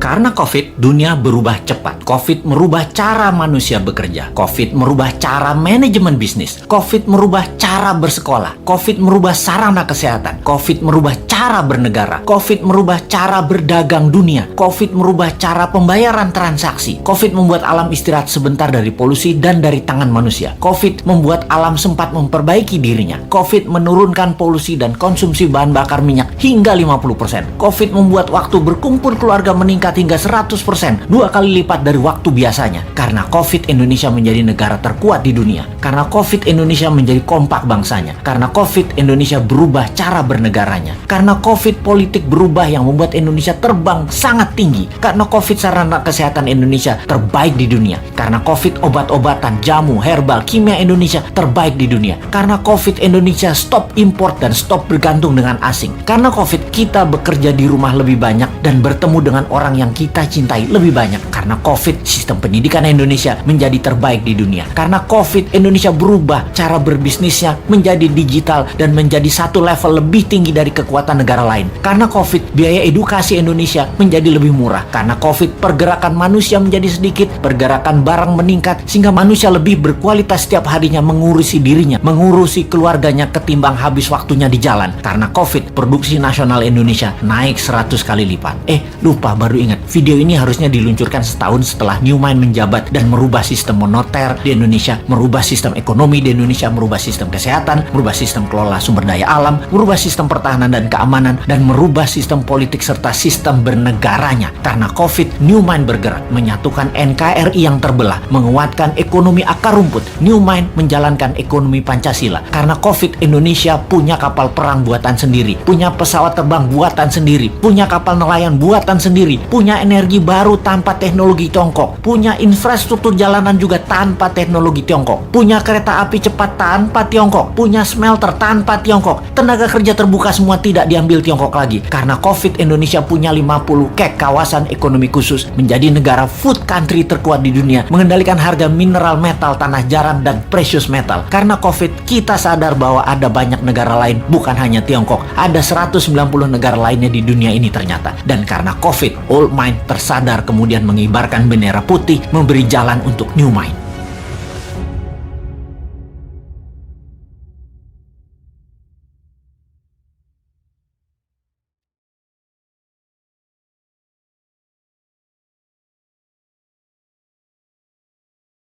Karena COVID, dunia berubah cepat. COVID merubah cara manusia bekerja. COVID merubah cara manajemen bisnis. COVID merubah cara bersekolah. COVID merubah sarana kesehatan. COVID merubah cara bernegara. COVID merubah cara berdagang dunia. COVID merubah cara pembayaran transaksi. COVID membuat alam istirahat sebentar dari polusi dan dari tangan manusia. COVID membuat alam sempat memperbaiki dirinya. COVID menurunkan polusi dan konsumsi bahan bakar minyak hingga 50%. COVID membuat waktu berkumpul keluarga meningkat hingga 100%, 2 kali lipat dari waktu biasanya. Karena COVID, Indonesia menjadi negara terkuat di dunia. Karena COVID, Indonesia menjadi kompak bangsanya. Karena COVID, Indonesia berubah cara bernegaranya. Karena COVID, politik berubah yang membuat Indonesia terbang sangat tinggi. Karena COVID, sarana kesehatan Indonesia terbaik di dunia. Karena COVID, obat-obatan, jamu, herbal, kimia Indonesia terbaik di dunia. Karena COVID, Indonesia stop import dan stop bergantung dengan asing. Karena COVID, kita bekerja di rumah lebih banyak dan bertemu dengan orang yang kita cintai lebih banyak. Karena COVID, sistem pendidikan Indonesia menjadi terbaik di dunia. Karena COVID, Indonesia berubah cara berbisnisnya menjadi digital dan menjadi satu level lebih tinggi dari kekuatan negara lain. Karena COVID, biaya edukasi Indonesia menjadi lebih murah. Karena COVID, pergerakan manusia menjadi sedikit, pergerakan barang meningkat, sehingga manusia lebih berkualitas setiap harinya mengurusi dirinya, mengurusi keluarganya ketimbang habis waktunya di jalan. Karena COVID, produksi nasional Indonesia naik 100 kali lipat. Lupa, baru ingat, video ini harusnya diluncurkan setahun setelah Newmind menjabat dan merubah sistem moneter di Indonesia, merubah sistem ekonomi di Indonesia, merubah sistem kesehatan, merubah sistem kelola sumber daya alam, merubah sistem pertahanan dan keamanan, dan merubah sistem politik serta sistem bernegaranya. Karena COVID, Newmind bergerak menyatukan NKRI yang terbelah, menguatkan ekonomi akar rumput. Newmind menjalankan ekonomi Pancasila. Karena COVID, Indonesia punya kapal perang buatan sendiri, punya pesawat terbang buatan sendiri, punya kapal nelayan buatan sendiri, punya energi baru tanpa teknologi Tiongkok, punya infrastruktur jalanan juga tanpa teknologi Tiongkok, punya kereta api cepat tanpa Tiongkok, punya smelter tanpa Tiongkok, tenaga kerja terbuka semua tidak diambil Tiongkok lagi. Karena COVID, Indonesia punya 50 KEK, kawasan ekonomi khusus, menjadi negara food country terkuat di dunia, mengendalikan harga mineral, metal, tanah jarang, dan precious metal. Karena COVID, kita sadar bahwa ada banyak negara lain, bukan hanya Tiongkok, ada 190 negara lainnya di dunia ini ternyata. Dan karena COVID, Old Mind tersadar kemudian mengibarkan bendera putih, memberi jalan untuk New Mind.